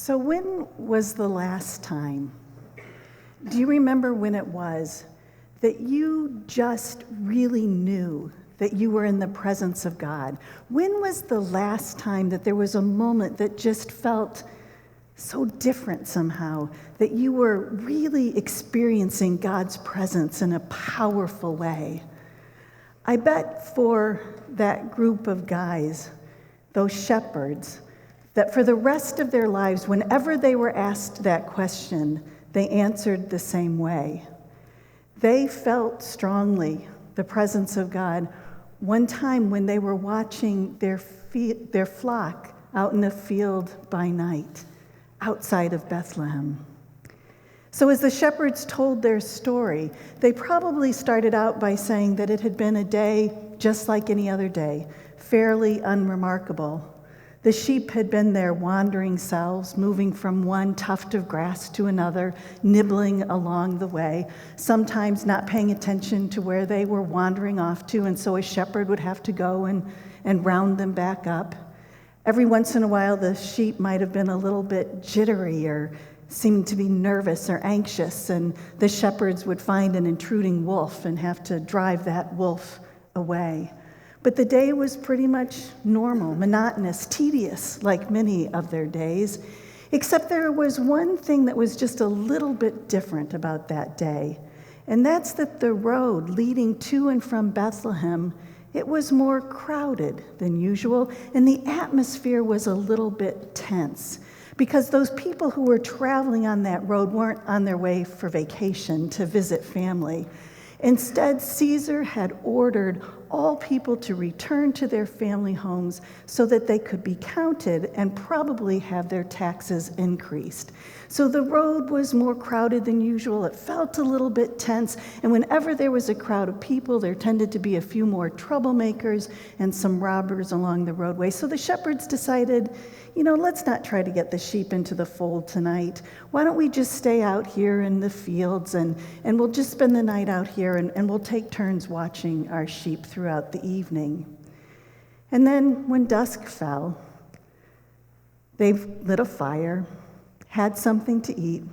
So when was the last time? Do you remember when it was that you just really knew that you were in the presence of God? When was the last time that there was a moment that just felt so different somehow, that you were really experiencing God's presence in a powerful way? I bet for that group of guys, those shepherds, that for the rest of their lives, whenever they were asked that question, they answered the same way. They felt strongly the presence of God one time when they were watching their flock out in a field by night outside of Bethlehem. So as the shepherds told their story, they probably started out by saying that it had been a day just like any other day, fairly unremarkable. The sheep had been their wandering selves, moving from one tuft of grass to another, nibbling along the way, sometimes not paying attention to where they were wandering off to, and so a shepherd would have to go and round them back up. Every once in a while, the sheep might have been a little bit jittery or seemed to be nervous or anxious, and the shepherds would find an intruding wolf and have to drive that wolf away. But the day was pretty much normal, monotonous, tedious, like many of their days, except there was one thing that was just a little bit different about that day, and that's that the road leading to and from Bethlehem, it was more crowded than usual, and the atmosphere was a little bit tense, because those people who were traveling on that road weren't on their way for vacation to visit family. Instead, Caesar had ordered all people to return to their family homes so that they could be counted and probably have their taxes increased. So the road was more crowded than usual. It felt a little bit tense, and whenever there was a crowd of people, there tended to be a few more troublemakers and some robbers along the roadway. So the shepherds decided, let's not try to get the sheep into the fold tonight. Why don't we just stay out here in the fields and we'll just spend the night out here and we'll take turns watching our sheep throughout the evening. And then when dusk fell, they lit a fire, had something to eat,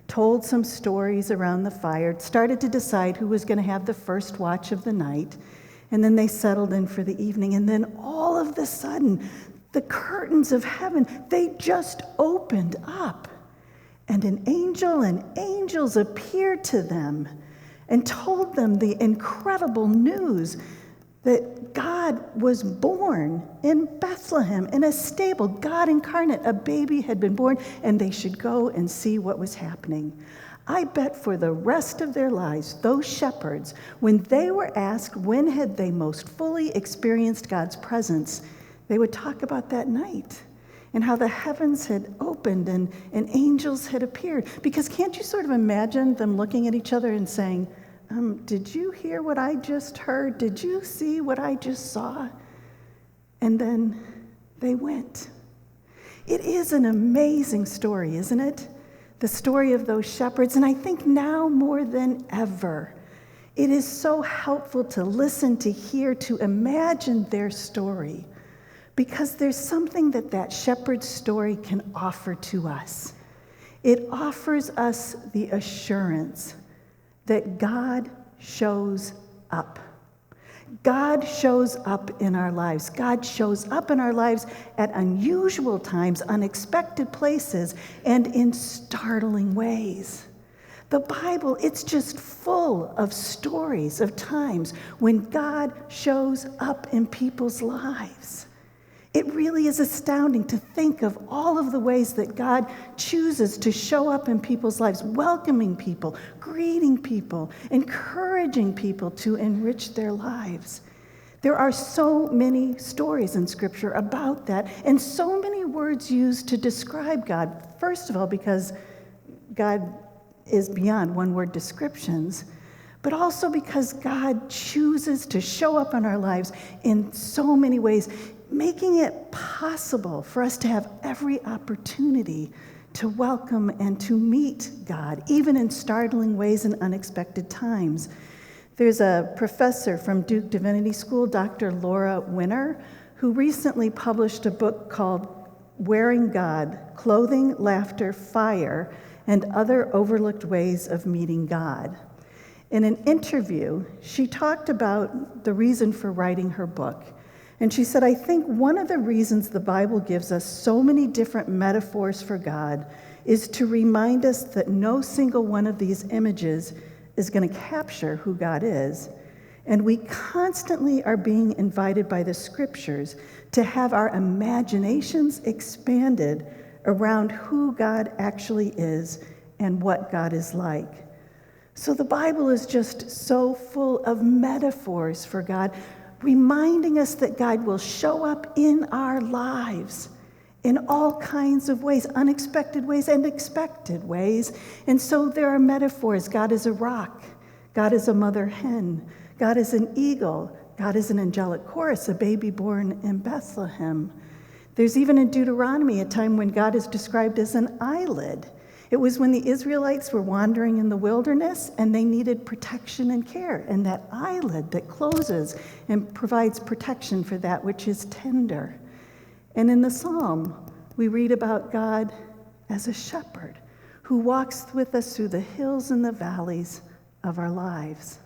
told some stories around the fire, started to decide who was going to have the first watch of the night, and then they settled in for the evening. And then all of a sudden, the curtains of heaven, they just opened up. And an angel and angels appeared to them and told them the incredible news that God was born in Bethlehem in a stable, God incarnate. A baby had been born, and they should go and see what was happening. I bet for the rest of their lives, those shepherds, when they were asked when had they most fully experienced God's presence, they would talk about that night and how the heavens had opened and angels had appeared. Because can't you sort of imagine them looking at each other and saying, did you hear what I just heard? Did you see what I just saw? And then they went. It is an amazing story, isn't it? The story of those shepherds. And I think now more than ever, it is so helpful to listen, to hear, to imagine their story, because there's something that shepherd's story can offer to us. It offers us the assurance that God shows up. God shows up in our lives. God shows up in our lives at unusual times, unexpected places, and in startling ways. The Bible, it's just full of stories of times when God shows up in people's lives. It really is astounding to think of all of the ways that God chooses to show up in people's lives, welcoming people, greeting people, encouraging people to enrich their lives. There are so many stories in Scripture about that, and so many words used to describe God. First of all, because God is beyond one-word descriptions, but also because God chooses to show up in our lives in so many ways, making it possible for us to have every opportunity to welcome and to meet God, even in startling ways and unexpected times. There's a professor from Duke Divinity School, Dr. Laura Winner, who recently published a book called wearing God, clothing, laughter, fire, and other overlooked ways of meeting God. In an interview, she talked about the reason for writing her book. And she said, I think one of the reasons the Bible gives us so many different metaphors for God is to remind us that no single one of these images is going to capture who God is. And we constantly are being invited by the scriptures to have our imaginations expanded around who God actually is and what God is like. So the Bible is just so full of metaphors for God, reminding us that God will show up in our lives in all kinds of ways, unexpected ways and expected ways. And so there are metaphors. God is a rock. God is a mother hen. God is an eagle. God is an angelic chorus, a baby born in Bethlehem. There's even in Deuteronomy a time when God is described as an eyelid. It was when the Israelites were wandering in the wilderness and they needed protection and care. And that eyelid that closes and provides protection for that which is tender. And in the Psalm, we read about God as a shepherd who walks with us through the hills and the valleys of our lives.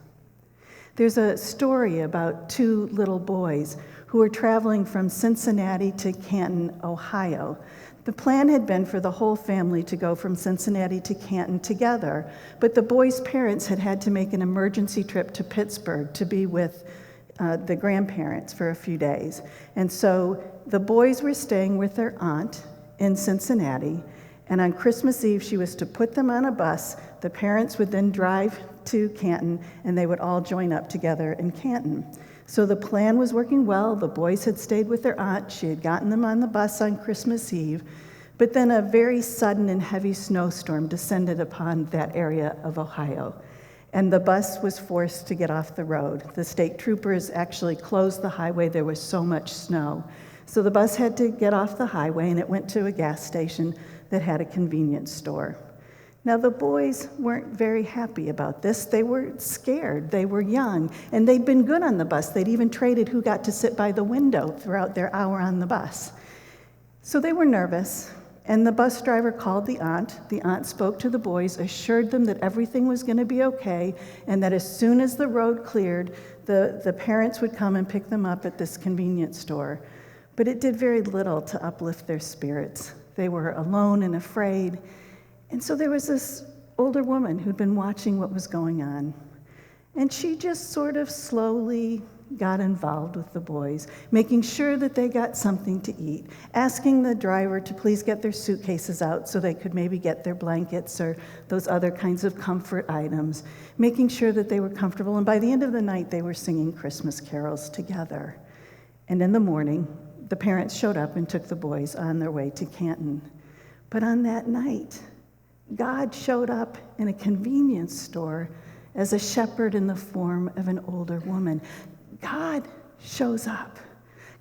There's a story about two little boys who were traveling from Cincinnati to Canton, Ohio. The plan had been for the whole family to go from Cincinnati to Canton together, but the boys' parents had to make an emergency trip to Pittsburgh to be with the grandparents for a few days. And so the boys were staying with their aunt in Cincinnati, and on Christmas Eve, she was to put them on a bus. The parents would then drive to Canton, and they would all join up together in Canton. So the plan was working well. The boys had stayed with their aunt. She had gotten them on the bus on Christmas Eve. But then a very sudden and heavy snowstorm descended upon that area of Ohio, and the bus was forced to get off the road. The state troopers actually closed the highway. There was so much snow. So the bus had to get off the highway, and it went to a gas station that had a convenience store. Now, the boys weren't very happy about this. They were scared. They were young, and they'd been good on the bus. They'd even traded who got to sit by the window throughout their hour on the bus. So they were nervous, and the bus driver called the aunt. The aunt spoke to the boys, assured them that everything was going to be okay, and that as soon as the road cleared, the parents would come and pick them up at this convenience store. But it did very little to uplift their spirits. They were alone and afraid. And so there was this older woman who'd been watching what was going on. And she just sort of slowly got involved with the boys, making sure that they got something to eat, asking the driver to please get their suitcases out so they could maybe get their blankets or those other kinds of comfort items, making sure that they were comfortable. And by the end of the night, they were singing Christmas carols together. And in the morning, the parents showed up and took the boys on their way to Canton. But on that night, God showed up in a convenience store as a shepherd in the form of an older woman. God shows up.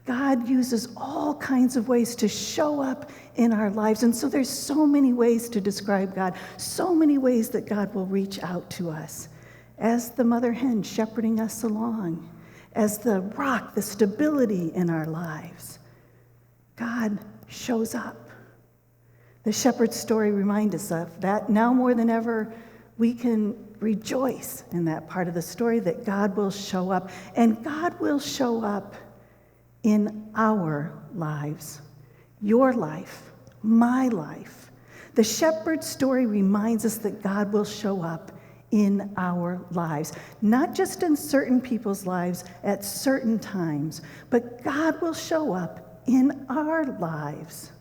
God uses all kinds of ways to show up in our lives. And so there's so many ways to describe God, so many ways that God will reach out to us as the mother hen shepherding us along, as the rock, the stability in our lives. God shows up. The shepherd's story reminds us of that. Now more than ever, we can rejoice in that part of the story that God will show up, and God will show up in our lives, your life, my life. The shepherd's story reminds us that God will show up in our lives, not just in certain people's lives at certain times, but God will show up in our lives.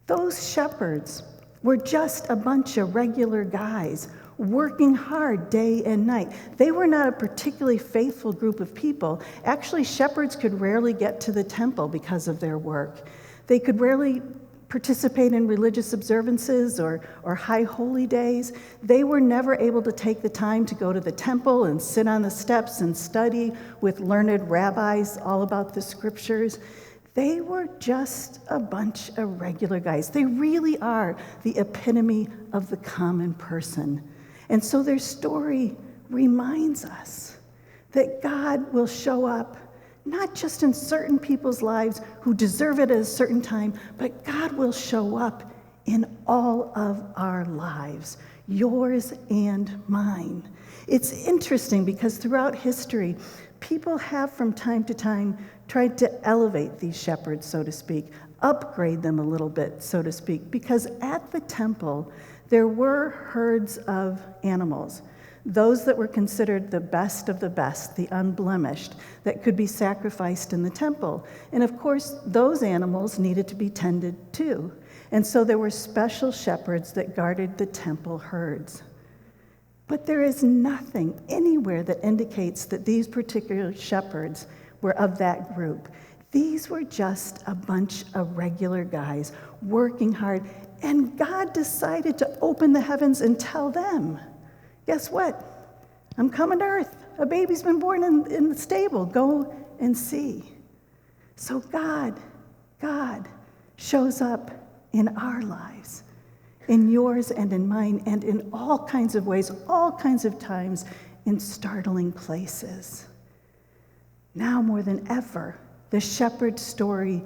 Those shepherds were just a bunch of regular guys working hard day and night. They were not a particularly faithful group of people. Actually, shepherds could rarely get to the temple because of their work. They could rarely participate in religious observances or high holy days. They were never able to take the time to go to the temple and sit on the steps and study with learned rabbis all about the scriptures. They were just a bunch of regular guys. They really are the epitome of the common person. And so their story reminds us that God will show up not just in certain people's lives who deserve it at a certain time, but God will show up in all of our lives, yours and mine. It's interesting because throughout history, people have from time to time tried to elevate these shepherds, so to speak, upgrade them a little bit, so to speak, because at the temple, there were herds of animals, those that were considered the best of the best, the unblemished, that could be sacrificed in the temple. And of course, those animals needed to be tended too. And so there were special shepherds that guarded the temple herds. But there is nothing anywhere that indicates that these particular shepherds were of that group. These were just a bunch of regular guys working hard, and God decided to open the heavens and tell them, guess what? I'm coming to earth. A baby's been born in the stable. Go and see. So God shows up in our lives, in yours and in mine, and in all kinds of ways, all kinds of times, in startling places. Now more than ever, the shepherd story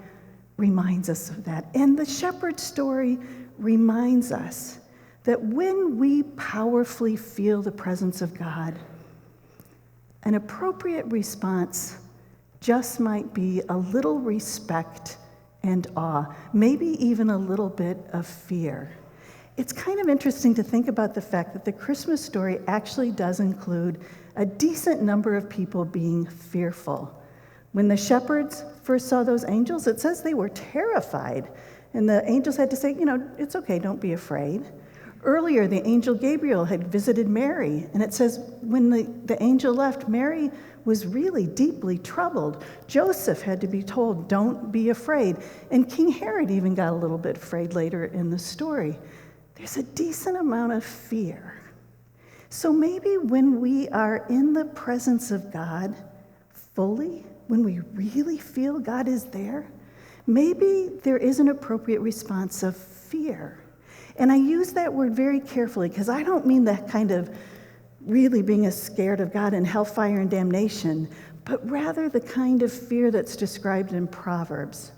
reminds us of that. And the shepherd story reminds us that when we powerfully feel the presence of God, an appropriate response just might be a little respect and awe, maybe even a little bit of fear. It's kind of interesting to think about the fact that the Christmas story actually does include a decent number of people being fearful. When the shepherds first saw those angels, it says they were terrified. And the angels had to say, it's okay, don't be afraid. Earlier, the angel Gabriel had visited Mary, and it says when the angel left, Mary was really deeply troubled. Joseph had to be told, don't be afraid. And King Herod even got a little bit afraid later in the story. There's a decent amount of fear. So maybe when we are in the presence of God fully, when we really feel God is there, maybe there is an appropriate response of fear. And I use that word very carefully because I don't mean that kind of really being scared of God and hellfire and damnation, but rather the kind of fear that's described in Proverbs,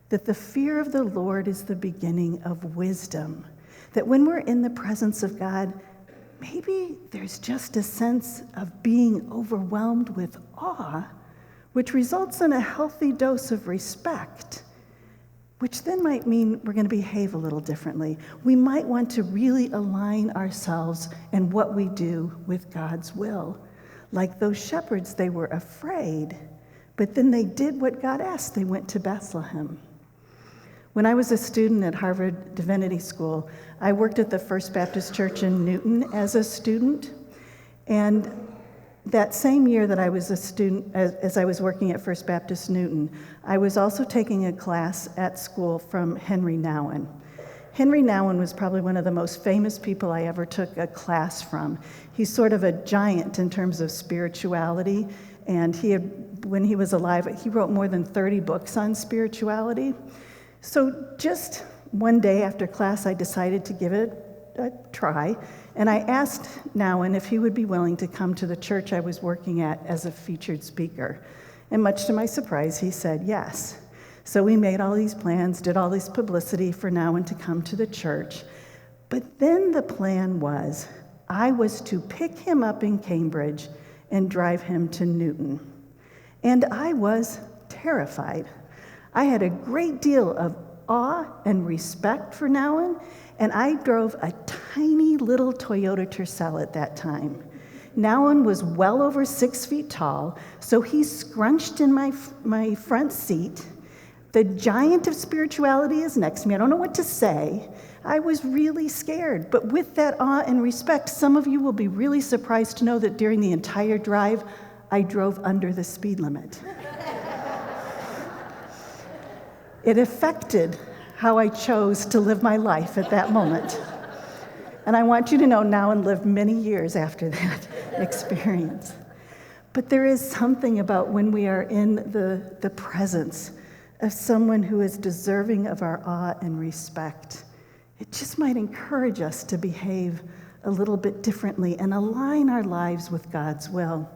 that the fear of the Lord is the beginning of wisdom, that when we're in the presence of God, maybe there's just a sense of being overwhelmed with awe, which results in a healthy dose of respect, which then might mean we're going to behave a little differently. We might want to really align ourselves and what we do with God's will. Like those shepherds, they were afraid, but then they did what God asked. They went to Bethlehem. When I was a student at Harvard Divinity School, I worked at the First Baptist Church in Newton as a student. And that same year that I was a student, as I was working at First Baptist Newton, I was also taking a class at school from Henry Nouwen. Henry Nouwen was probably one of the most famous people I ever took a class from. He's sort of a giant in terms of spirituality, and when he was alive, he wrote more than 30 books on spirituality. So just one day after class, I decided to give it a try, and I asked Nouwen if he would be willing to come to the church I was working at as a featured speaker. And much to my surprise, he said yes. So we made all these plans, did all this publicity for Nouwen to come to the church. But then the plan was I was to pick him up in Cambridge and drive him to Newton. And I was terrified. I had a great deal of awe and respect for Nouwen, and I drove a tiny little Toyota Tercel at that time. Nouwen was well over 6 feet tall, so he scrunched in my front seat. The giant of spirituality is next to me. I don't know what to say. I was really scared, but with that awe and respect, some of you will be really surprised to know that during the entire drive, I drove under the speed limit. It affected how I chose to live my life at that moment. And I want you to know Nouwen lived many years after that experience. But there is something about when we are in the presence of someone who is deserving of our awe and respect. It just might encourage us to behave a little bit differently and align our lives with God's will.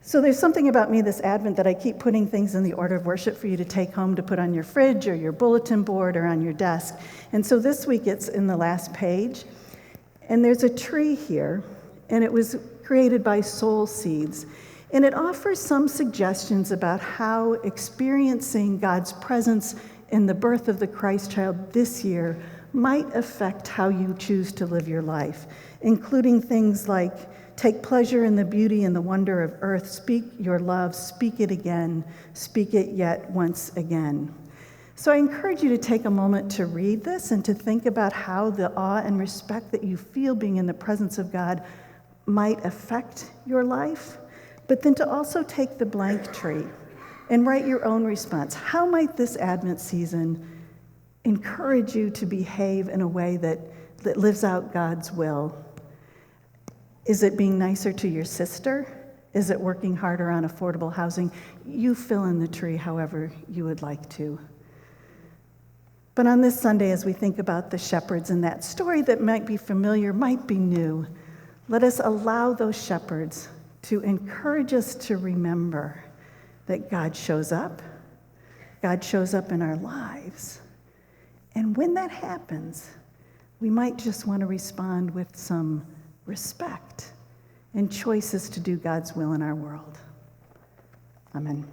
So there's something about me this Advent that I keep putting things in the order of worship for you to take home to put on your fridge or your bulletin board or on your desk. And so this week it's in the last page. And there's a tree here, and it was created by Soul Seeds. And it offers some suggestions about how experiencing God's presence in the birth of the Christ child this year might affect how you choose to live your life, including things like take pleasure in the beauty and the wonder of earth, speak your love, speak it again, speak it yet once again. So I encourage you to take a moment to read this and to think about how the awe and respect that you feel being in the presence of God might affect your life, but then to also take the blank tree and write your own response. How might this Advent season encourage you to behave in a way that lives out God's will? Is it being nicer to your sister? Is it working harder on affordable housing? You fill in the tree however you would like to. But on this Sunday, as we think about the shepherds and that story that might be familiar, might be new, let us allow those shepherds to encourage us to remember that God shows up. God shows up in our lives. And when that happens, we might just want to respond with some respect and choices to do God's will in our world. Amen.